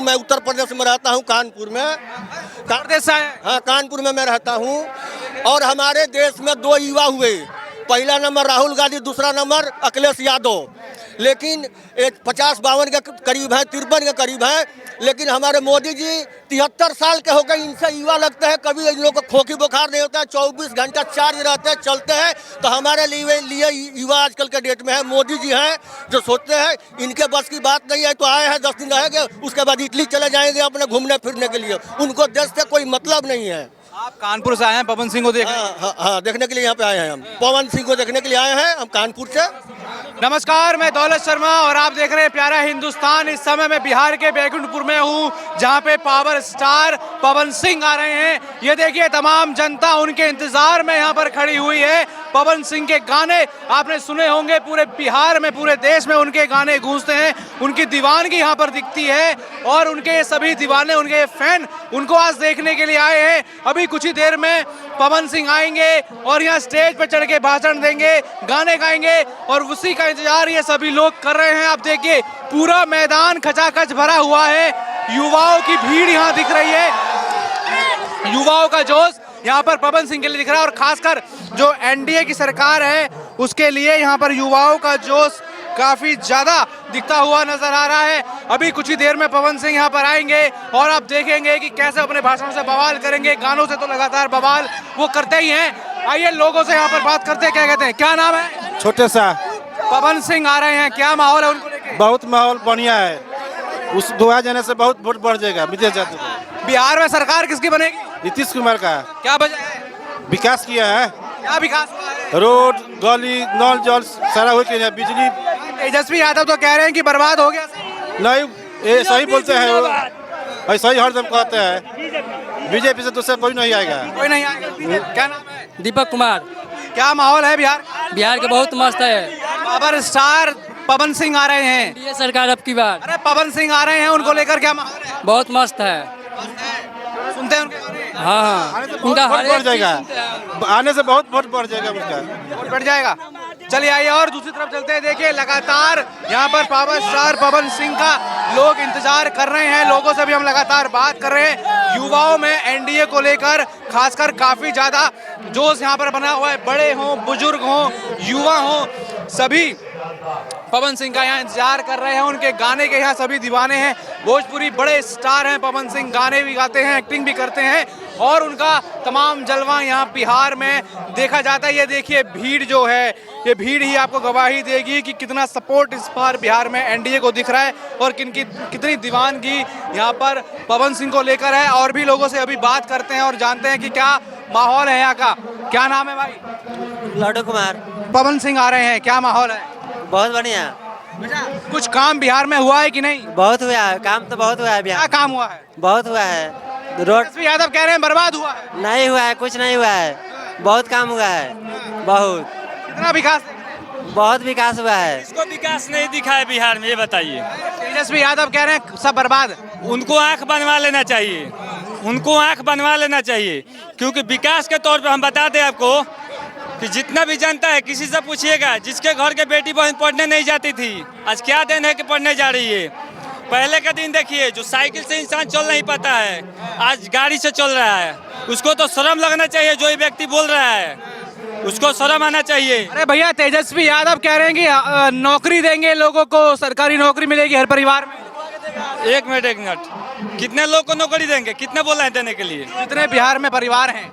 मैं उत्तर प्रदेश में रहता हूँ, कानपुर में। प्रदेश से आए? हाँ, कानपुर में मैं रहता हूँ। और हमारे देश में 2 युवा हुए, पहला नंबर राहुल गांधी, दूसरा नंबर अखिलेश यादव। लेकिन 50-52 के करीब है, 53 के करीब है। लेकिन हमारे मोदी जी 73 साल के हो गए, इनसे युवा लगते हैं। कभी इन लोगों को खोखी बुखार नहीं होता है, 24 घंटा चार्ज रहते हैं, चलते हैं। तो हमारे लिए युवा आजकल के डेट में है, मोदी जी हैं जो सोचते हैं इनके बस की बात नहीं है। तो आए हैं, 10 दिन रहेंगे, उसके बाद इटली चले जाएंगे अपने घूमने फिरने के लिए। उनको देश से कोई मतलब नहीं है। आप कानपुर से आए हैं पवन सिंह को देखने? हाँ, देखने के लिए यहाँ पे आए हैं हम। पवन सिंह को देखने के लिए आए हैं हम कानपुर से। नमस्कार, मैं दौलत शर्मा और आप देख रहे हैं प्यारा हिंदुस्तान। इस समय मैं बिहार के बैकुंठपुर में हूँ, जहाँ पे पावर स्टार पवन सिंह आ रहे हैं। ये देखिए, तमाम जनता उनके इंतजार में यहाँ पर खड़ी हुई है। पवन सिंह के गाने आपने सुने होंगे, पूरे बिहार में, पूरे देश में उनके गाने गूंजते हैं। उनकी दीवानगी यहाँ पर दिखती है और उनके सभी दीवाने, उनके फैन उनको आज देखने के लिए आए हैं। अभी कुछ ही देर में पवन सिंह आएंगे और यहाँ स्टेज पर चढ़ के भाषण देंगे, गाने गाएंगे और उसी का इंतजार ये सभी लोग कर रहे हैं। आप देखिए, पूरा मैदान खचाखच भरा हुआ है, युवाओं की भीड़ यहाँ दिख रही है। युवाओं का जोश यहाँ पर पवन सिंह के लिए दिख रहा है और खासकर जो एनडीए की सरकार है उसके लिए यहाँ पर युवाओं का जोश काफी ज्यादा दिखता हुआ नजर आ रहा है। अभी कुछ ही देर में पवन सिंह यहाँ पर आएंगे और आप देखेंगे कि कैसे अपने भाषण से बवाल करेंगे। गानों से तो लगातार बवाल वो करते ही हैं। आइए लोगों से यहाँ पर बात करते हैं, क्या कहते हैं। क्या नाम है? छोटे सा। पवन सिंह आ रहे हैं, क्या माहौल है उनको लेके? बहुत माहौल बढ़िया है। उस दुआ जाने से बहुत वोट बढ़ जाएगा विदेश जाते को। बिहार में सरकार किसकी बनेगी? नीतीश कुमार का। क्या वजह है? विकास किया है, क्या विकास हुआ है? रोड, गली, नल जल सारा हो गया, बिजली। तेजस्वी यादव तो कह रहे हैं कि बर्बाद हो गया। नहीं, ये सही बोलते हैं, ऐसा ही हरदम कहते हैं। बीजेपी से दूसरा कोई नहीं आएगा। कोई नहीं आएगा। क्या नाम है? दीपक कुमार। क्या माहौल है बिहार? बिहार के बहुत मस्त है। पावर स्टार पवन सिंह आ रहे हैं। ये सरकार अब की बार। अरे पवन सिंह आ रहे हैं, उनको लेकर क्या माहौल है? बहुत मस्त है। सुनते हैं उनके गाने? हाँ, उनका वोट हर बढ़ एक जाएगा, चीज़ सुनते हैं। आने से बहुत वोट बढ़ जाएगा उसका। वोट बढ़ जाएगा। चलिए आइए और दूसरी तरफ चलते हैं। देखिए, लगातार यहाँ पर पावर स्टार पवन सिंह का लोग इंतजार कर रहे हैं। लोगों से भी हम लगातार बात कर रहे हैं। युवाओं में एनडीए को लेकर खासकर काफी ज्यादा जोश यहाँ पर बना हुआ है। बड़े हों, बुजुर्ग हों, युवा हों, सभी पवन सिंह का यहाँ इंतजार कर रहे हैं। उनके गाने के यहाँ सभी दीवाने हैं। भोजपुरी बड़े स्टार हैं पवन सिंह, गाने भी गाते हैं, एक्टिंग भी करते हैं और उनका तमाम जलवा यहाँ बिहार में देखा जाता है। ये देखिए, भीड़ जो है, ये भीड़ ही आपको गवाही देगी कि कितना सपोर्ट इस बार बिहार में एनडीए को दिख रहा है और कितनी दीवानगी यहाँ पर पवन सिंह को लेकर है। और भी लोगों से अभी बात करते हैं और जानते हैं कि क्या माहौल है यहाँ का। क्या नाम है भाई? लाडो कुमार। पवन सिंह आ रहे हैं, क्या माहौल है? बहुत बढ़िया। कुछ काम बिहार में हुआ है कि नहीं? बहुत हुआ है, काम तो बहुत हुआ है क्या बिहार। काम हुआ है? बहुत हुआ है। रोड तेजस्वी यादव कह रहे हैं बर्बाद हुआ है। नहीं हुआ है, कुछ नहीं हुआ है। बहुत काम हुआ है, बहुत कितना विकास? बहुत विकास हुआ है। इसको विकास नहीं दिखा है बिहार में, ये बताइए। तेजस्वी यादव कह रहे हैं सब बर्बाद। उनको आंख बनवा लेना चाहिए, उनको आंख बनवा लेना चाहिए। क्योंकि विकास के तौर पे हम बता दें आपको कि जितना भी जनता है, किसी से पूछिएगा, जिसके घर के बेटी बहन पढ़ने नहीं जाती थी, आज क्या दिन है कि पढ़ने जा रही है। पहले का दिन देखिए, जो साइकिल से इंसान चल नहीं पाता है, आज गाड़ी से चल रहा है। उसको तो शर्म लगना चाहिए, जो ये व्यक्ति बोल रहा है उसको शर्म आना चाहिए। अरे भैया, तेजस्वी यादव कह रहे हैं कि नौकरी देंगे लोगों को, सरकारी नौकरी मिलेगी हर परिवार में। एक मिनट, कितने लोग को नौकरी देंगे? कितने बोला है देने के लिए? जितने बिहार में परिवार हैं,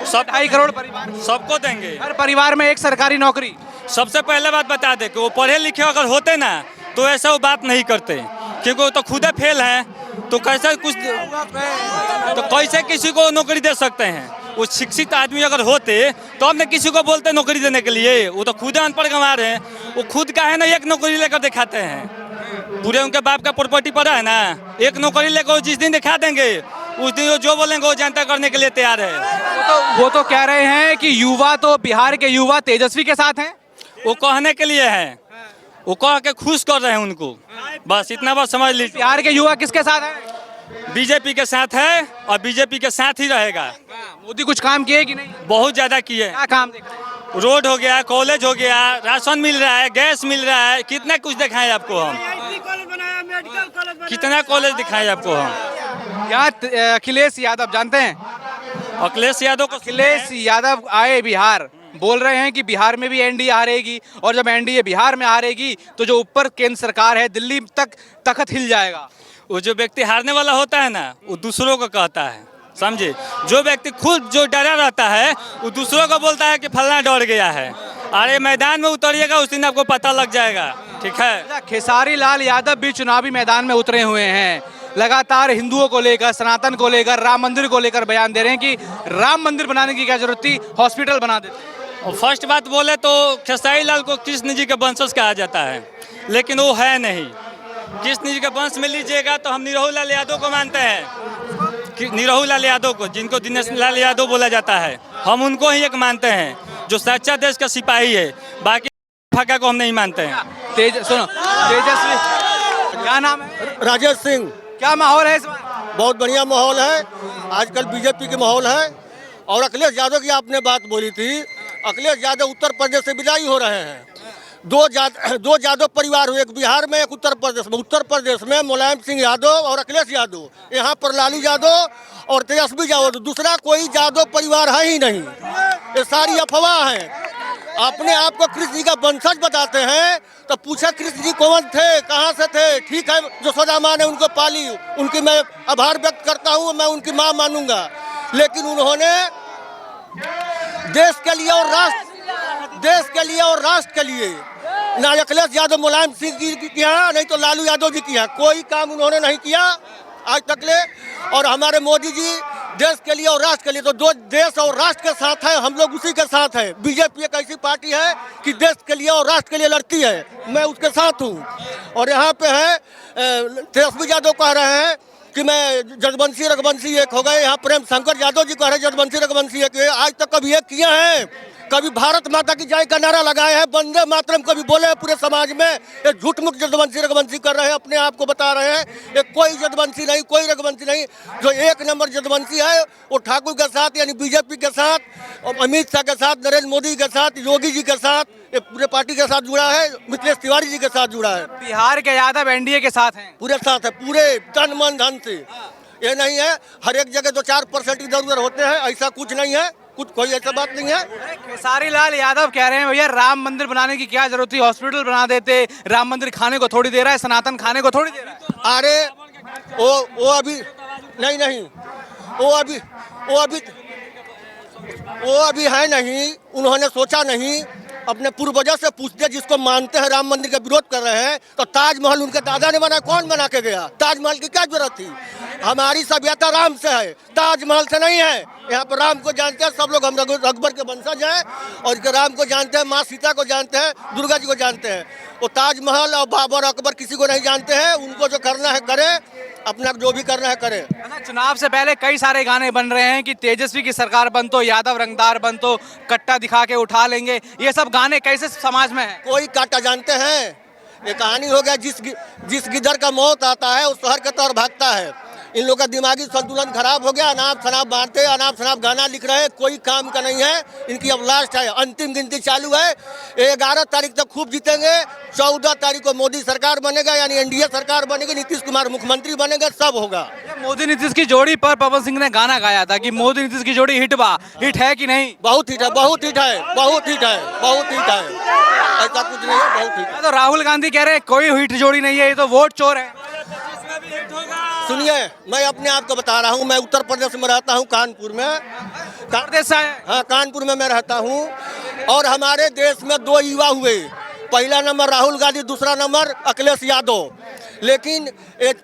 सब 2.5 करोड़ परिवार, सबको देंगे। हर परिवार में एक सरकारी नौकरी। सबसे पहले बात बता दे कि वो पढ़े लिखे अगर होते ना तो ऐसा वो बात नहीं करते, क्योंकि वो तो खुद फेल हैं। तो कैसे किसी को नौकरी दे सकते हैं? वो शिक्षित आदमी अगर होते तो हमने किसी को बोलते नौकरी देने के लिए। वो तो खुद अनपढ़ गंवार हैं, वो खुद का है ना एक नौकरी लेकर दिखाते हैं। पूरे उनके बाप का प्रॉपर्टी पड़ा है ना, एक नौकरी लेकर जिस दिन दिखा देंगे उस दिन वो जो बोलेंगे वो जनता करने के लिए तैयार है। वो तो कह रहे हैं कि युवा तो बिहार के युवा तेजस्वी के साथ हैं। वो कहने के लिए है, वो कह के खुश कर रहे हैं उनको, बस इतना बात समझ लीजिए। बिहार के युवा किसके साथ है? बीजेपी के साथ है और बीजेपी के साथ ही रहेगा। मोदी कुछ काम किए कि नहीं? बहुत ज्यादा किए। क्या काम देख रहे हैं? रोड हो गया, कॉलेज हो गया, राशन मिल रहा है, गैस मिल रहा है, कितना कुछ दिखाएं आपको हम। कितना कॉलेज दिखाएं आपको हम? यहाँ अखिलेश यादव जानते हैं, अखिलेश यादव को अखिलेश यादव आए बिहार, बोल रहे हैं कि बिहार में भी एनडीए हारेगी और जब एनडीए बिहार में हारेगी तो जो ऊपर केंद्र सरकार है दिल्ली तक तख्त हिल जाएगा। वो जो व्यक्ति हारने वाला होता है ना, वो दूसरों को कहता है, समझे? जो व्यक्ति खुद जो डरा रहता है वो दूसरों को बोलता है कि फलना डर गया है। अरे मैदान में उतरिएगा, उस दिन आपको पता लग जाएगा, ठीक है? खेसारी लाल यादव भी चुनावी मैदान में उतरे हुए हैं, लगातार हिंदुओं को लेकर, सनातन को लेकर, राम मंदिर को लेकर बयान दे रहे हैं कि राम मंदिर बनाने की क्या जरूरत थी, हॉस्पिटल बना देते। और फर्स्ट बात बोले तो खेसारी लाल को कृष्ण जी के वंशज कहा जाता है, लेकिन वो है नहीं। कृष्ण जी के वंश में लीजिएगा तो हम निरहू लाल यादव को मानते हैं, निरहू लाल यादव को, जिनको दिनेश लाल यादव बोला जाता है, हम उनको ही एक मानते हैं जो सच्चा देश का सिपाही है। बाकी फाका को हम नहीं मानते हैं। तेजस्वी, क्या नाम है? राजेश सिंह। क्या माहौल है इस बार? बहुत बढ़िया माहौल है, आजकल बीजेपी के माहौल है। और अखिलेश यादव की आपने बात बोली थी, अखिलेश यादव उत्तर प्रदेश से विदाई हो रहे हैं। दो यादव परिवार हुए, एक बिहार में, एक उत्तर प्रदेश में। उत्तर प्रदेश में मुलायम सिंह यादव और अखिलेश यादव, यहाँ पर लालू यादव और तेजस्वी यादव, दूसरा कोई यादव परिवार है ही नहीं। ये सारी अफवाह है। अपने आप को कृष्ण जी का वंशज बताते हैं तो पूछा कृष्ण जी कौन थे, कहाँ से थे? ठीक है, यशोदा माँ ने उनको पाली, उनकी मैं आभार व्यक्त करता हूँ, मैं उनकी माँ मानूंगा। लेकिन उन्होंने देश के लिए और राष्ट्र के लिए ना अखिलेश यादव मुलायम सिंह जी किया, नहीं तो लालू यादव जी किया, कोई काम उन्होंने नहीं किया आज तक ले। और हमारे मोदी जी देश के लिए और राष्ट्र के लिए, तो दो देश और राष्ट्र के साथ है, हम लोग उसी के साथ हैं। बीजेपी एक ऐसी पार्टी है कि देश के लिए और राष्ट्र के लिए लड़ती है, मैं उसके साथ हूँ। और यहाँ पे है तेजस्वी यादव कह रहे हैं कि मैं जदवंशी रघुवंशी एक हो गए, यहाँ प्रेम शंकर यादव जी कह रहे हैं जदवंशी रघुवंशी एक। आज तक कभी एक किए हैं? कभी भारत माता की जय का नारा लगाए हैं, वंदे मातरम कभी बोले हैं पूरे समाज में? ये झूठ मुठ जदवंशी रघुवंशी कर रहे हैं, अपने आप को बता रहे हैं। ये कोई जदवंशी नहीं, कोई रघुवंशी नहीं। जो एक नंबर जदवंशी है वो ठाकुर के साथ, यानी बीजेपी के साथ, और अमित शाह के साथ, नरेंद्र मोदी के साथ, योगी जी के साथ, ये पूरे पार्टी के साथ जुड़ा है, मिथिलेश तिवारी जी के साथ जुड़ा है। बिहार के यादव एनडीए के साथ हैं, पूरे साथ है, पूरे तन मन धन से। ये नहीं है हर एक जगह 2-4% इधर उधर होते हैं, ऐसा कुछ नहीं है, कुछ कोई ऐसा बात नहीं है। खेसारी लाल यादव कह रहे हैं भैया राम मंदिर बनाने की क्या जरूरत थी, हॉस्पिटल बना देते, राम मंदिर खाने को थोड़ी दे रहा है, सनातन खाने को थोड़ी दे रहा है। अरे वो अभी नहीं, वो अभी है नहीं, उन्होंने सोचा नहीं। अपने पूर्वजों से पूछते, जिसको मानते हैं राम मंदिर का विरोध कर रहे हैं, तो ताजमहल उनके दादा ने बनाया, कौन बना के गया? ताजमहल की क्या जरूरत थी? हमारी सभ्यता राम से है, ताजमहल से नहीं है। यहाँ पर राम को जानते हैं सब लोग, हम अकबर के वंशज हैं और राम को जानते हैं, माँ सीता को जानते हैं, दुर्गा जी को जानते हैं। वो ताजमहल और बाबर अकबर किसी को नहीं जानते हैं। उनको जो करना है करे, अपना जो भी करना है करे। चुनाव से पहले कई सारे गाने बन रहे हैं कि तेजस्वी की सरकार बन तो, यादव रंगदार बन तो, कट्टा दिखा के उठा लेंगे, ये सब गाने कैसे समाज में है? कोई काटा जानते हैं? ये कहानी हो गया, जिस गिदर का मौत आता है उस शहर के तौर भागता है। इन लोगों का दिमागी संतुलन खराब हो गया, अनाप शनाप बांटते, अनाप शनाप गाना लिख रहे हैं, कोई काम का नहीं है। इनकी अब लास्ट है, अंतिम गिनती चालू है। 11 तारीख तक खूब जीतेंगे, 14 तारीख को मोदी सरकार बनेगा, यानी एनडीए सरकार बनेगी, नीतीश कुमार मुख्यमंत्री बनेंगे, सब होगा। मोदी नीतीश की जोड़ी पर पवन सिंह ने गाना गाया था कि मोदी नीतीश की जोड़ी हिट है कि नहीं? बहुत हिट है, बहुत हिट है, बहुत हिट है, बहुत हिट है, ऐसा कुछ नहीं है, बहुत हिट है। तो राहुल गांधी कह रहे हैं कोई हिट जोड़ी नहीं है, ये तो वोट चोर है। सुनिए, मैं अपने आप को बता रहा हूँ, मैं उत्तर प्रदेश में रहता हूँ, कानपुर में। हाँ, कानपुर में मैं रहता हूँ। और हमारे देश में 2 युवा हुए, पहला नंबर राहुल गांधी, दूसरा नंबर अखिलेश यादव। लेकिन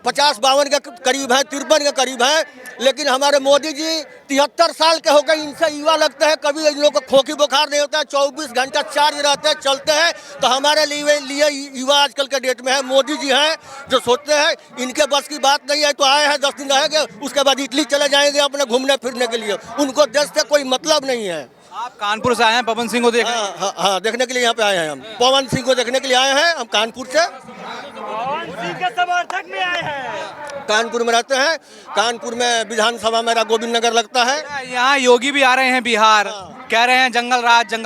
50-52 के करीब है, 53 के करीब है। लेकिन हमारे मोदी जी 73 साल के हो गए, इनसे युवा लगते हैं। कभी इन लोगों को खोखी बुखार नहीं होता है, 24 घंटा चार्ज रहते हैं, चलते हैं। तो हमारे लिए युवा आजकल के डेट में है, मोदी जी हैं जो सोचते हैं इनके बस की बात नहीं है, तो आए हैं 10 दिन रहेंगे, उसके बाद इटली चले जाएंगे अपने घूमने फिरने के लिए। उनको देश से कोई मतलब नहीं है। आप कानपुर से आए हैं पवन सिंह को देखने? हाँ, देखने के लिए यहाँ पे आए हैं हम। पवन सिंह को देखने के लिए आए हैं हम, कानपुर से। पवन सिंह के समर्थक में आए हैं। कानपुर में रहते हैं। कानपुर में विधानसभा मेरा गोविंद नगर लगता है। यहाँ योगी भी आ रहे हैं बिहार, कह रहे हैं जंगल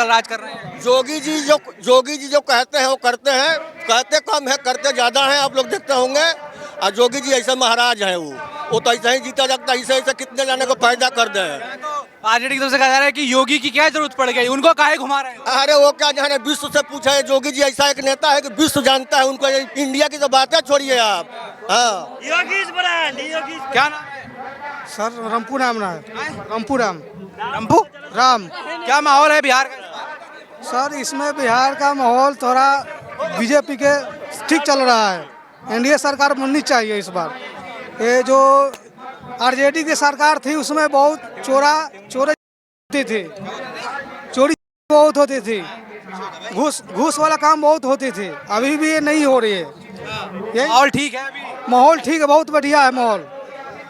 राज कर रहे हैं। जोगी जी जो कहते हैं वो करते हैं, कहते कम है करते ज़्यादा हैं, आप लोग देखते होंगे। और जोगी जी ऐसे महाराज हैं, वो तो ऐसे ही जीता जाता, ऐसे कितने जाने को पैदा कर दे। आरजेडी की तरफ से कहा जा रहा है कि योगी की क्या जरूरत पड़ गई, उनको काहे घुमा रहे हैं? अरे वो क्या जाने, विश्व से पूछा है। जोगी जी ऐसा एक नेता है कि विश्व जानता है उनको, इंडिया की तो बातें छोड़िए आप। हाँ, योगीश ब्रांड, योगीश। क्या नाम है? सर रंपू नाम ना है, रंपू राम। रंपू राम। क्या माहौल है बिहार का? सर इसमें बिहार का माहौल थोड़ा बीजेपी के ठीक चल रहा है। एनडीए सरकार बननी चाहिए इस बार। ये जो आरजेडी की सरकार थी उसमें बहुत चोरी होती थी, चोरी बहुत होती थी, घूस वाला काम बहुत होती थी। अभी भी ये नहीं हो रही है। ये माहौल ठीक है अभी? माहौल ठीक है, बहुत बढ़िया है माहौल।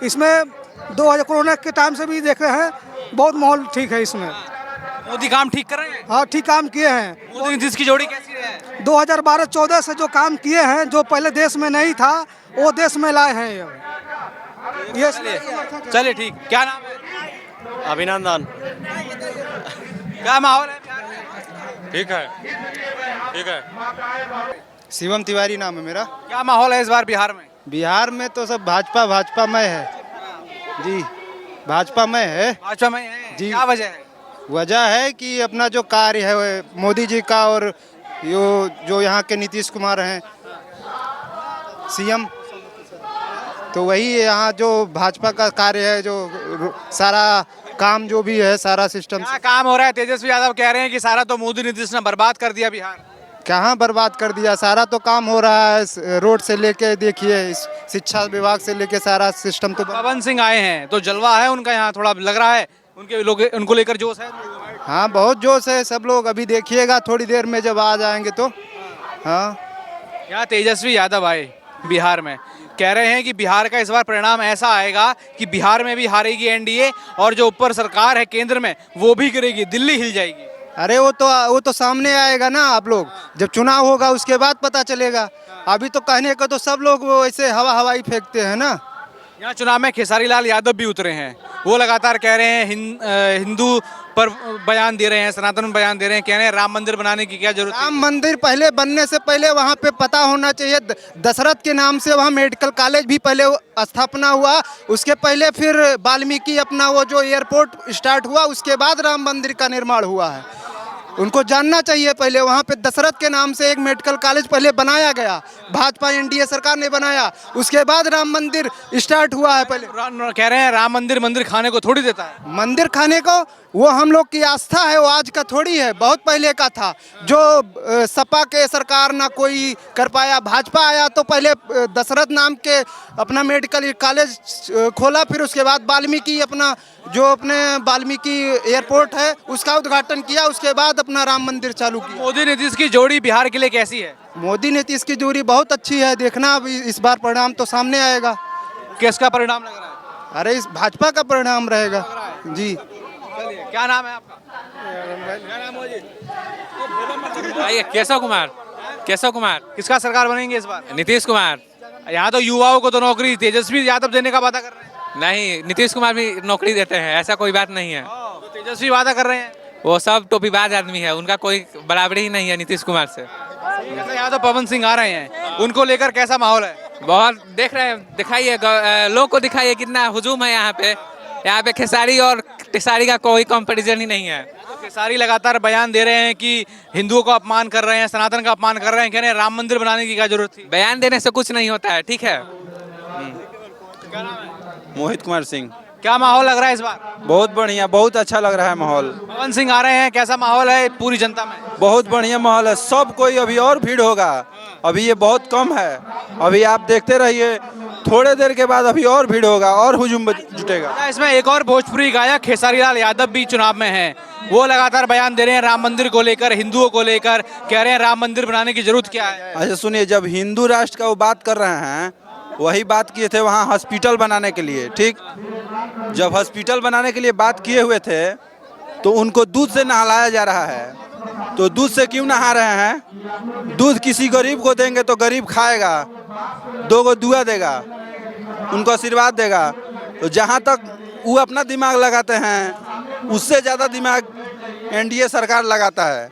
इसमें 2000 कोरोना के टाइम से भी देख रहे हैं, बहुत माहौल ठीक है इसमें। मोदी काम ठीक कर रहे हैं? हाँ, ठीक काम किए हैं। मोदी नीतीश की जोड़ी कैसी है? 2012-14 से जो काम किए हैं, जो पहले देश में नहीं था वो देश में लाए हैं ये। चलिए ठीक। क्या नाम है? अभिनंदन। क्या माहौल है बिहार में? ठीक है। शिवम तिवारी नाम है मेरा। क्या माहौल है इस बार बिहार में? बिहार में तो सब भाजपा में है जी, भाजपा में है। भाजपा में है जी। क्या वजह है? वजह है कि अपना जो कार्य है वो मोदी जी का, और जो यहाँ के नीतीश कुमार हैं सीएम, तो वही यहाँ जो भाजपा का कार्य है, जो सारा काम जो भी है, सारा सिस्टम। क्या काम हो रहा है? तेजस्वी यादव कह रहे हैं कि सारा तो मोदी नीतीश ने बर्बाद कर दिया बिहार। कहाँ बर्बाद कर दिया, सारा तो काम हो रहा है। रोड से लेके देखिए, शिक्षा विभाग से लेके सारा सिस्टम तो। पवन सिंह आए हैं तो जलवा है उनका, यहाँ थोड़ा लग रहा है उनको लेकर जोश है। हाँ, बहुत जोश है सब लोग। अभी देखिएगा थोड़ी देर में जब आ जाएंगे तो। हाँ, यहाँ तेजस्वी यादव आए बिहार में, कह रहे हैं कि बिहार का इस बार परिणाम ऐसा आएगा कि बिहार में भी हारेगी एनडीए, और जो ऊपर सरकार है केंद्र में वो भी गिरेगी, दिल्ली हिल जाएगी। अरे वो तो सामने आएगा ना। आप लोग जब चुनाव होगा उसके बाद पता चलेगा। अभी तो कहने को तो सब लोग वो ऐसे हवाई फेंकते हैं ना। यहाँ चुनाव में खेसारी लाल यादव भी उतरे हैं, वो लगातार कह रहे हैं हिंदू पर बयान दे रहे हैं, सनातन में बयान दे रहे हैं, कह रहे हैं राम मंदिर बनाने की क्या जरूरत है? राम मंदिर पहले बनने से पहले वहाँ पे पता होना चाहिए। दशरथ के नाम से वहाँ मेडिकल कॉलेज भी पहले स्थापना हुआ, उसके पहले फिर वाल्मीकि अपना वो जो एयरपोर्ट स्टार्ट हुआ, उसके बाद राम मंदिर का निर्माण हुआ है। उनको जानना चाहिए। पहले वहाँ पे दशरथ के नाम से एक मेडिकल कॉलेज पहले बनाया गया, भाजपा एनडीए सरकार ने बनाया, उसके बाद राम मंदिर स्टार्ट हुआ है। पहले कह रहे हैं राम मंदिर खाने को थोड़ी देता है। मंदिर खाने को वो हम लोग की आस्था है, वो आज का थोड़ी है, बहुत पहले का था। जो सपा के सरकार ना कोई कर पाया, भाजपा आया तो पहले दशरथ नाम के अपना मेडिकल कॉलेज खोला, फिर उसके बाद वाल्मीकि वाल्मीकि एयरपोर्ट है उसका उद्घाटन किया, उसके बाद अपना राम मंदिर चालू किया। मोदी नीतीश की जोड़ी बिहार के लिए कैसी है? मोदी नीतीश की जोड़ी बहुत अच्छी है। देखना अब इस बार परिणाम तो सामने आएगा। किसका परिणाम लग रहा है? अरे इस भाजपा का परिणाम रहेगा जी। क्या नाम है आपका? केशव कुमार। किसका सरकार बनेंगे इस बार? नीतीश कुमार। यहाँ तो युवाओं को तो नौकरी तेजस्वी यादव देने का वादा कर रहे हैं। नहीं, नीतीश कुमार भी नौकरी देते हैं, ऐसा कोई बात नहीं है। तो तेजस्वी वादा कर रहे हैं। वो सब टोपीबाज आदमी है, उनका कोई बराबरी ही नहीं है नीतीश कुमार से। यहाँ तो पवन सिंह आ रहे हैं, उनको लेकर कैसा माहौल है? बहुत देख रहे हैं, दिखाइए लोग को, दिखाइए कितना हुजूम है यहाँ पे। यहाँ पे खेसारी और टिसारी का कोई कंपैरिजन ही नहीं है। खेसारी लगातार बयान दे रहे हैं कि हिंदुओं को अपमान कर रहे हैं, सनातन का अपमान कर रहे हैं, कह रहे हैं राम मंदिर बनाने की क्या जरूरत थी? बयान देने से कुछ नहीं होता है, ठीक है। मोहित कुमार सिंह। क्या माहौल लग रहा है इस बार? बहुत बढ़िया, बहुत अच्छा लग रहा है माहौल। पवन सिंह आ रहे हैं, कैसा माहौल है पूरी जनता में? बहुत बढ़िया माहौल है, सब कोई। अभी और भीड़ होगा, अभी ये बहुत कम है। अभी आप देखते रहिए, थोड़े देर के बाद अभी और भीड़ होगा और हुजूम जुटेगा। इसमें एक और भोजपुरी गायक खेसारी लाल यादव भी चुनाव में हैं, वो लगातार बयान दे रहे हैं राम मंदिर को लेकर, हिंदुओं को लेकर, कह रहे हैं राम मंदिर बनाने की जरूरत क्या है? अच्छा सुनिए, जब हिंदू राष्ट्र का वो बात कर रहे हैं, वही बात किए थे वहाँ हॉस्पिटल बनाने के लिए, ठीक। जब हॉस्पिटल बनाने के लिए बात किए हुए थे तो उनको दूध से नहलाया जा रहा है, तो दूध से क्यों नहा रहे हैं? दूध किसी गरीब को देंगे तो गरीब खाएगा, 2 गो दुआ देगा, उनको आशीर्वाद देगा। तो जहाँ तक वो अपना दिमाग लगाते हैं, उससे ज़्यादा दिमाग एनडीए सरकार लगाता है।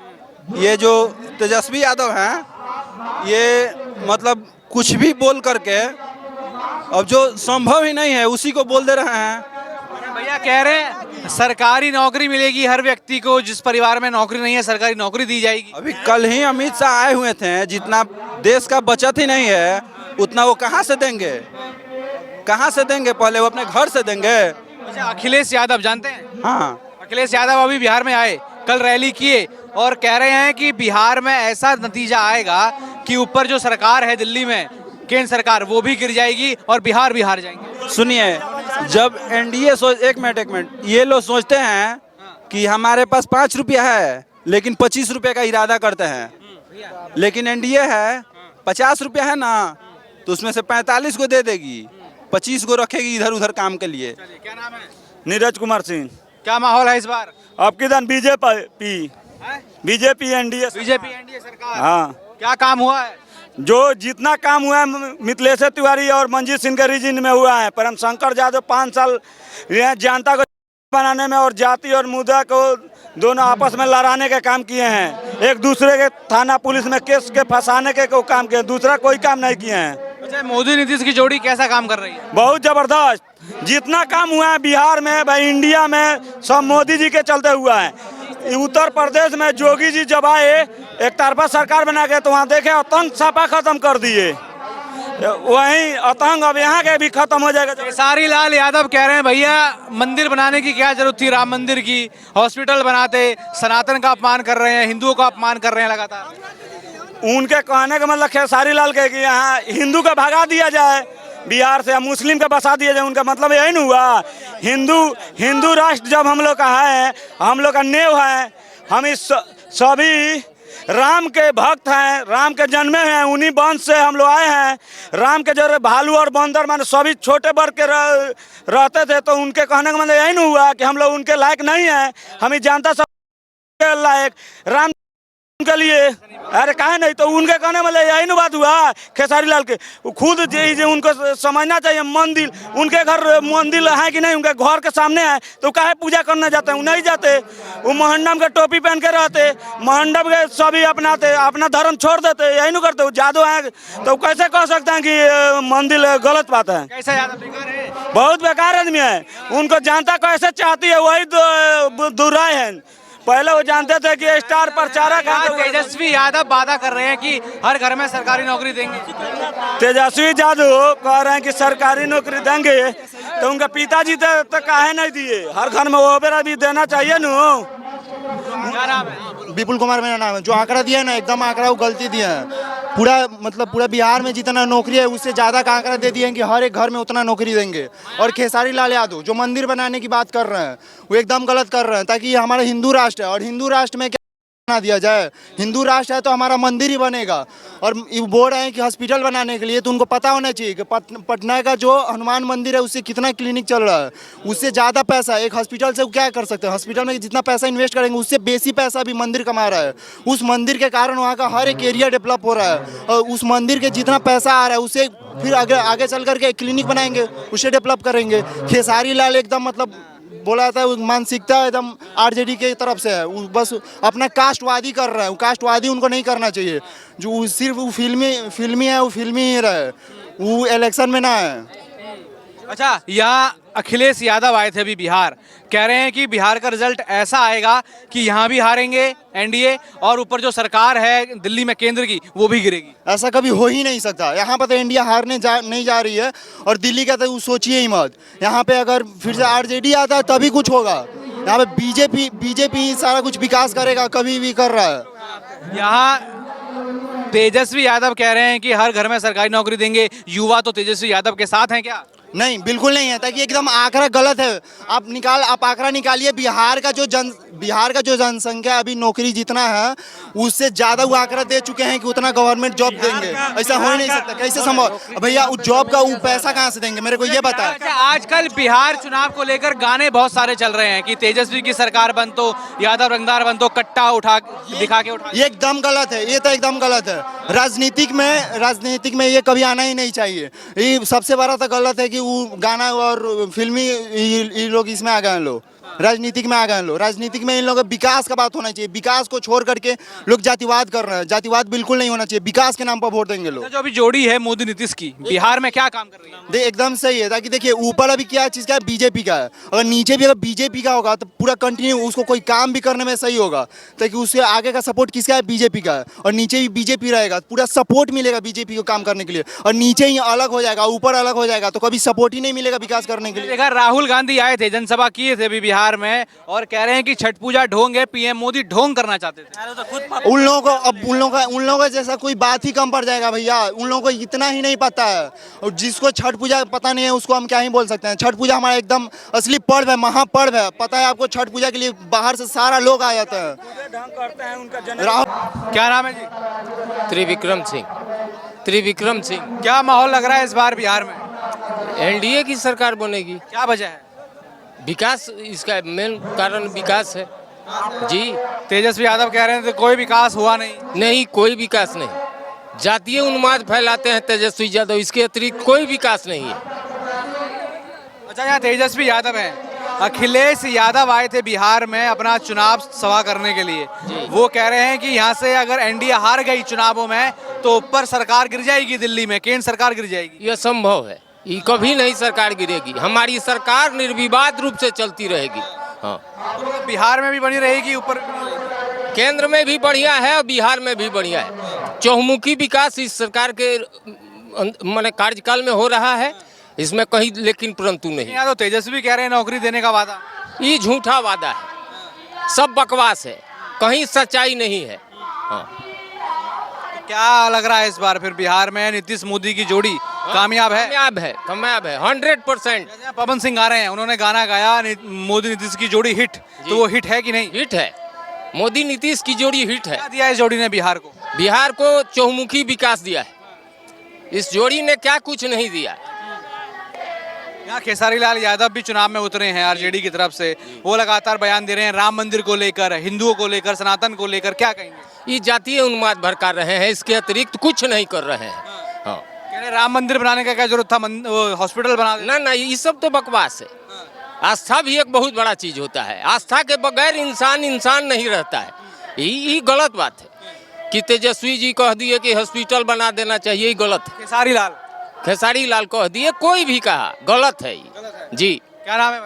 ये जो तेजस्वी यादव हैं, ये मतलब कुछ भी बोल करके अब जो संभव ही नहीं है उसी को बोल दे रहे हैं। भैया कह रहे हैं सरकारी नौकरी मिलेगी हर व्यक्ति को, जिस परिवार में नौकरी नहीं है सरकारी नौकरी दी जाएगी। अभी कल ही अमित शाह आए हुए थे, जितना देश का बचत ही नहीं है उतना वो कहाँ से देंगे, कहाँ से देंगे? पहले वो अपने घर से देंगे। अच्छा, अखिलेश यादव जानते हैं? हाँ, अखिलेश यादव अभी बिहार में आए, कल रैली किए और कह रहे हैं कि बिहार में ऐसा नतीजा आएगा कि ऊपर जो सरकार है दिल्ली में, केंद्र सरकार, वो भी गिर जाएगी और बिहार भी हार जाएंगे। सुनिए, जब एनडीए एक मिनट, ये लोग सोचते हैं कि हमारे पास 5 रुपया है लेकिन 25 रुपये का इरादा करते हैं, लेकिन एनडीए है 50 रुपया है ना, तो उसमें से 45 को दे देगी, 25 को रखेगी इधर उधर काम के लिए। क्या नाम है? नीरज कुमार सिंह। क्या माहौल है इस बार? अब किधर बीजेपी एनडीए सरकार। हाँ, क्या काम हुआ है? जो जितना काम हुआ है मिथिलेश तिवारी और मंजीत सिंह के रीजन में हुआ है, परम शंकर यादव 5 साल जनता को बनाने में और जाति और मुद्दा को दोनों आपस में लड़ाने के काम किए हैं। एक दूसरे के थाना पुलिस में केस के फंसाने के काम किए, दूसरा कोई काम नहीं किए हैं। अच्छा, मोदी नीतीश की जोड़ी कैसा काम कर रही है? बहुत जबरदस्त। जितना काम हुआ है बिहार में, भाई इंडिया में, सब मोदी जी के चलते हुआ है। उत्तर प्रदेश में योगी जी जब आए एक तरफा सरकार बना के, तो वहाँ देखे आतंक छापा खत्म कर दिए, वहीं आतंक अब यहाँ के भी खत्म हो जाएगा। खेसारी लाल यादव कह रहे हैं भैया मंदिर बनाने की क्या जरूरत थी, राम मंदिर की, हॉस्पिटल बनाते, सनातन का अपमान कर रहे हैं, हिंदुओं का अपमान कर रहे हैं लगातार। उनके कहने का मतलब खेसारी लाल के कि यहाँ हिंदू का भगा दिया जाए बिहार से, मुस्लिम का बसा दिया जाए, उनका मतलब यही नहीं हुआ। हिंदू राष्ट्र जब हम लोग का है, हम लोग का नेव है, हम इस सभी राम के भक्त हैं, राम के जन्मे हैं, उन्हीं वंश से हम लोग आए हैं। राम के जो भालू और बंदर माने सभी छोटे वर्ग के रहते थे, तो उनके कहने का मतलब यही नहीं हुआ कि हम लोग उनके लायक नहीं हैं। हम ही जानता सब लायक राम के लिए, अरे कहे नहीं, तो उनके कहने मतलब यही नहीं बात हुआ खेसारी लाल के। खुद उनको समझना चाहिए, मंदिर उनके घर मंदिर है कि नहीं, उनके घर के सामने है, तो काहे पूजा करने जाते हैं? वो नहीं जाते, वो मोहंडम के टोपी पहन के रहते, मोहंडम के सभी अपनाते, अपना धर्म छोड़ देते, यही नहीं करते। वो जादू है, तो कैसे कह सकते हैं कि मंदिर गलत बात है? कैसा यादव बेकार है? बहुत बेकार आदमी है, उनको जनता कैसे चाहती है वही दुराय है। पहले वो जानते थे कि स्टार प्रचारक है। तेजस्वी यादव वादा कर रहे हैं कि हर घर में सरकारी नौकरी देंगे। तेजस्वी यादव कह रहे हैं कि सरकारी नौकरी देंगे, तो उनका पिताजी तो काहे नहीं दिए? हर घर में वो बेरा भी देना चाहिए न। क्या नाम है? विपुल कुमार मेरा नाम है। जो आंकड़ा दिया है ना, एकदम आंकड़ा वो गलती दिया है। पूरा बिहार में जितना नौकरी है उससे ज़्यादा का आंकड़ा दे दिए हैं कि हर एक घर में उतना नौकरी देंगे। और खेसारी लाल यादव जो मंदिर बनाने की बात कर रहे हैं वो एकदम गलत कर रहे हैं, ताकि ये हमारा हिंदू राष्ट्र है और हिंदू राष्ट्र में क्या बना दिया जाए? हिंदू राष्ट्र है तो हमारा मंदिर ही बनेगा। और बोल रहे हैं कि हॉस्पिटल बनाने के लिए, तो उनको पता होना चाहिए कि पटना का जो हनुमान मंदिर है उससे कितना क्लिनिक चल रहा है, उससे ज़्यादा पैसा एक हॉस्पिटल से क्या कर सकते हैं? हॉस्पिटल में जितना पैसा इन्वेस्ट करेंगे उससे बेसी पैसा भी मंदिर कमा रहा है। उस मंदिर के कारण वहाँ का हर एक एरिया डेवलप हो रहा है, और उस मंदिर के जितना पैसा आ रहा है उससे फिर आगे चल करके क्लिनिक बनाएंगे, उसे डेवलप करेंगे। खेसारी लाल एकदम मतलब बोला था मानसिकता एकदम आरजेडी के तरफ से है, वो बस अपना कास्टवादी कर रहा है। वो कास्टवादी उनको नहीं करना चाहिए। जो सिर्फ वो फिल्मी है, वो फिल्मी ही रहे, वो इलेक्शन में ना है। अच्छा, यहाँ अखिलेश यादव आए थे अभी बिहार, कह रहे हैं कि बिहार का रिजल्ट ऐसा आएगा कि यहाँ भी हारेंगे एनडीए, और ऊपर जो सरकार है दिल्ली में केंद्र की वो भी गिरेगी। ऐसा कभी हो ही नहीं सकता। यहाँ पर तो इंडिया हारने नहीं जा रही है, और दिल्ली का तो सोचिए ही मत। यहाँ पे अगर फिर से आरजेडी आता है तभी कुछ होगा। यहाँ पे बीजेपी सारा कुछ विकास करेगा, कभी भी कर रहा है। यहाँ तेजस्वी यादव कह रहे हैं कि हर घर में सरकारी नौकरी देंगे। युवा तो तेजस्वी यादव के साथ हैं क्या? नहीं, बिल्कुल नहीं है, ताकि एकदम आंकड़ा गलत है। आप आंकड़ा निकालिए। बिहार का जो जनसंख्या अभी नौकरी जितना है उससे ज़्यादा वो आंकड़ा दे चुके हैं कि उतना गवर्नमेंट जॉब देंगे। ऐसा हो ही नहीं सकता। कैसे संभव? भैया उस जॉब का वो पैसा कहाँ से देंगे? मेरे को ये बता। अच्छा, आजकल बिहार चुनाव को लेकर गाने बहुत सारे चल रहे हैं कि तेजस्वी की सरकार बन तो, यादव रंगदार बन तो, कट्टा दिखा के उठा। ये एकदम गलत है। ये तो एकदम गलत है। राजनीतिक में ये कभी आना ही नहीं चाहिए। ये सबसे बड़ा तो गलत है कि वो गाना और फिल्मी ये लोग इसमें आ गए हैं लोग। राजनीतिक में आ गए हैं लोग। राजनीतिक में इन लोगों का विकास का बात होना चाहिए। विकास को छोड़ करके लोग जातिवाद कर रहे हैं। जातिवाद बिल्कुल नहीं होना चाहिए। विकास के नाम पर वोट देंगे लोग। जो अभी जोड़ी है मोदी नीतीश की, बिहार में क्या काम कर रही है? एकदम सही है। ताकि देखिए ऊपर अभी क्या चीज़ का है, बीजेपी का है। अगर नीचे भी अगर बीजेपी का होगा तो पूरा कंटिन्यू उसको कोई काम भी करने में सही होगा। ताकि उससे आगे का सपोर्ट किसका है, बीजेपी का है। और नीचे भी बीजेपी रहेगा, पूरा सपोर्ट मिलेगा बीजेपी को काम करने के लिए। और नीचे ही अलग हो जाएगा, ऊपर अलग हो जाएगा तो कभी सपोर्ट ही नहीं मिलेगा विकास करने के लिए। देखा राहुल गांधी आए थे, जनसभा किए थे अभी बिहार में, और कह रहे हैं कि छठ पूजा ढोंग है, पीएम मोदी ढोंग करना चाहते थे। उन लोगों को अब उन लोगों का जैसा कोई बात ही कम पड़ जाएगा भैया। उन लोगों को इतना ही नहीं पता है। और जिसको छठ पूजा पता नहीं है उसको हम क्या ही बोल सकते हैं। छठ पूजा हमारा एकदम असली पर्व है, महापर्व है। पता है आपको, छठ पूजा के लिए बाहर से सारा लोग आ जाते हैं। क्या नाम है जी? त्रिविक्रम सिंह। त्रिविक्रम सिंह। क्या माहौल लग रहा है इस बार बिहार में? एनडीए की सरकार बनेगी। क्या वजह है? विकास, इसका मेन कारण विकास है जी। तेजस्वी यादव कह रहे हैं तो कोई विकास हुआ नहीं। नहीं, कोई विकास नहीं। जातीय उन्माद फैलाते हैं तेजस्वी यादव, इसके अतिरिक्त कोई विकास नहीं है। अच्छा, यहाँ तेजस्वी यादव हैं, अखिलेश यादव आए थे बिहार में अपना चुनाव सभा करने के लिए। वो कह रहे हैं कि यहाँ से अगर एनडीए हार गई चुनावों में तो ऊपर सरकार गिर जाएगी, दिल्ली में केंद्र सरकार गिर जाएगी। यह संभव है, ये कभी नहीं सरकार गिरेगी। हमारी सरकार निर्विवाद रूप से चलती रहेगी। हाँ, बिहार में भी बनी रहेगी, ऊपर केंद्र में भी बढ़िया है और बिहार में भी बढ़िया है। चहुमुखी विकास इस सरकार के माने कार्यकाल में हो रहा है, इसमें कहीं लेकिन परंतु नहीं। यहाँ तो तेजस्वी कह रहे हैं नौकरी देने का वादा। ये झूठा वादा है, सब बकवास है, कहीं सच्चाई नहीं है। हाँ। क्या लग रहा है इस बार फिर बिहार में नीतीश मोदी की जोड़ी कामयाब है? कामयाब है 100%। पवन सिंह आ रहे हैं, उन्होंने गाना गाया मोदी नीतीश की जोड़ी हिट, तो वो हिट है कि नहीं? हिट है, मोदी नीतीश की जोड़ी हिट है। क्या दिया इस जोड़ी ने बिहार को? बिहार को चहुमुखी विकास दिया है। इस जोड़ी ने क्या कुछ नहीं दिया। यहाँ खेसारी लाल यादव भी चुनाव में उतरे हैं आरजेडी की तरफ से। वो लगातार बयान दे रहे हैं राम मंदिर को लेकर, हिंदुओं को लेकर, सनातन को लेकर। क्या कहेंगे? ये जातीय उन्माद भड़का रहे हैं, इसके अतिरिक्त कुछ नहीं कर रहे हैं। हाँ। कह रहे राम मंदिर बनाने का क्या जरूरत था, हॉस्पिटल बना देना। ना, ये सब तो बकवास है। आस्था भी एक बहुत बड़ा चीज होता है। आस्था के बगैर इंसान नहीं रहता है। ये गलत बात है कि तेजस्वी जी कह दिए कि हॉस्पिटल बना देना चाहिए, ये गलत है। खेसारी लाल कह दिए, कोई भी कहा, गलत है जी। क्या नाम है?